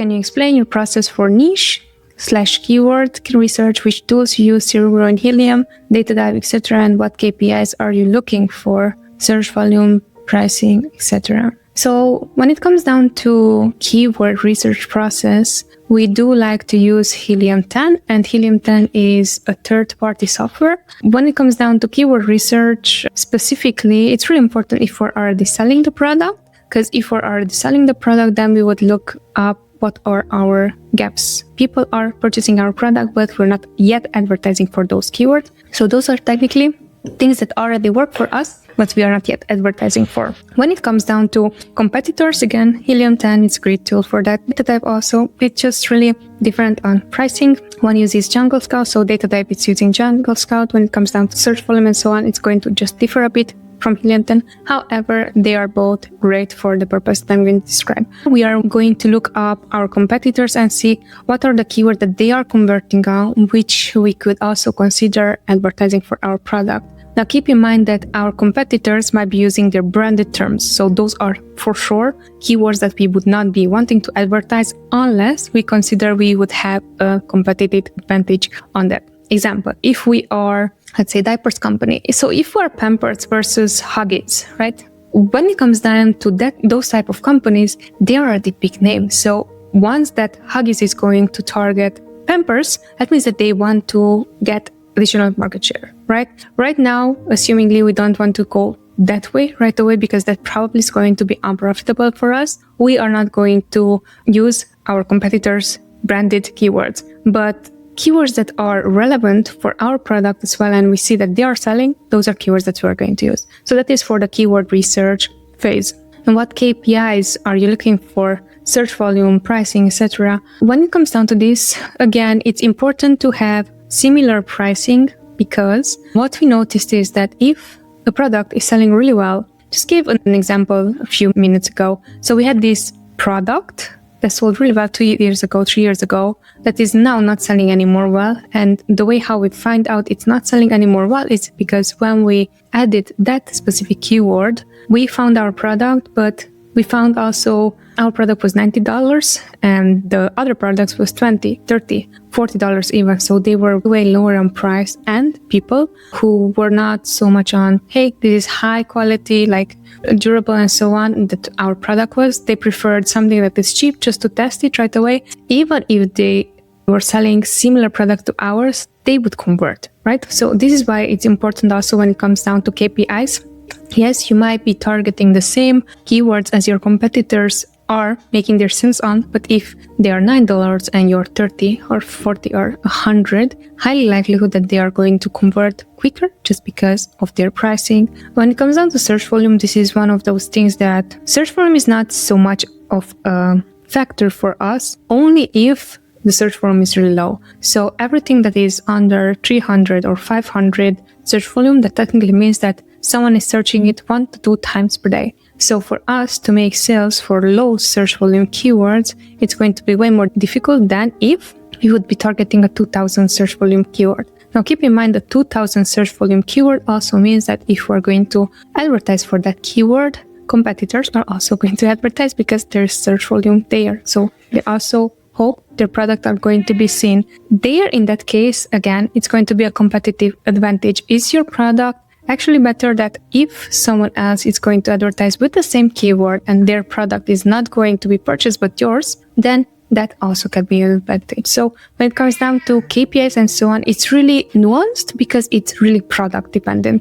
Can you explain your process for niche/keyword research, which tools you use, Cerebro and Helium, data dive, etc., and what KPIs are you looking for? Search volume, pricing, etc. So when it comes down to keyword research process, we do like to use Helium 10, and Helium 10 is a third-party software. When it comes down to keyword research specifically, it's really important if we're already selling the product, because if we're already selling the product, then we would look up what are our gaps. People are purchasing our product, but we're not yet advertising for those keywords. So those are technically things that already work for us, but we are not yet advertising for. When it comes down to competitors, again, Helium 10 is a great tool for that. Data type also, it's just really different on pricing. One uses Jungle Scout, so data type is using Jungle Scout. When it comes down to search volume and so on, it's going to just differ a bit from Helium 10. However, they are both great for the purpose that I'm going to describe. We are going to look up our competitors and see what are the keywords that they are converting on, which we could also consider advertising for our product. Now, keep in mind that our competitors might be using their branded terms. So those are for sure keywords that we would not be wanting to advertise unless we consider we would have a competitive advantage on that. Example, if we are, let's say, diapers company. So if we are Pampers versus Huggies, right? When it comes down to those type of companies, they are already big names. So once that Huggies is going to target Pampers, that means that they want to get additional market share, right? Right now, assumingly we don't want to go that way right away because that probably is going to be unprofitable for us. We are not going to use our competitors' branded keywords, but keywords that are relevant for our product as well, and we see that they are selling, those are keywords that we are going to use. So that is for the keyword research phase. And what KPIs are you looking for? Search volume, pricing, etc. When it comes down to this, again, it's important to have similar pricing, because what we noticed is that if a product is selling really well, just gave an example a few minutes ago. So we had this product that sold really well 2 years ago, 3 years ago, that is now not selling anymore well. And the way how we find out it's not selling anymore well is because when we added that specific keyword, we found our product, but we found also our product was $90 and the other products was $20, $30, $40 even. So they were way lower on price, and people who were not so much on, hey, this is high quality, like durable and so on, that our product was, they preferred something that is cheap just to test it right away. Even if they were selling similar product to ours, they would convert, right? So this is why it's important also when it comes down to KPIs. Yes, you might be targeting the same keywords as your competitors are making their sales on, but if they are $9 and you're 30 or 40 or 100, highly likelihood that they are going to convert quicker just because of their pricing. When it comes down to search volume, this is one of those things that search volume is not so much of a factor for us, only if the search volume is really low. So everything that is under 300 or 500 search volume, that technically means that someone is searching it 1 to 2 times per day. So for us to make sales for low search volume keywords, it's going to be way more difficult than if we would be targeting a 2000 search volume keyword. Now keep in mind that 2000 search volume keyword also means that if we're going to advertise for that keyword, competitors are also going to advertise because there's search volume there. So they also hope their product are going to be seen there. In that case, again, it's going to be a competitive advantage. Is your product actually better that if someone else is going to advertise with the same keyword and their product is not going to be purchased but yours, then that also can be an advantage. So when it comes down to KPIs and so on, it's really nuanced because it's really product dependent.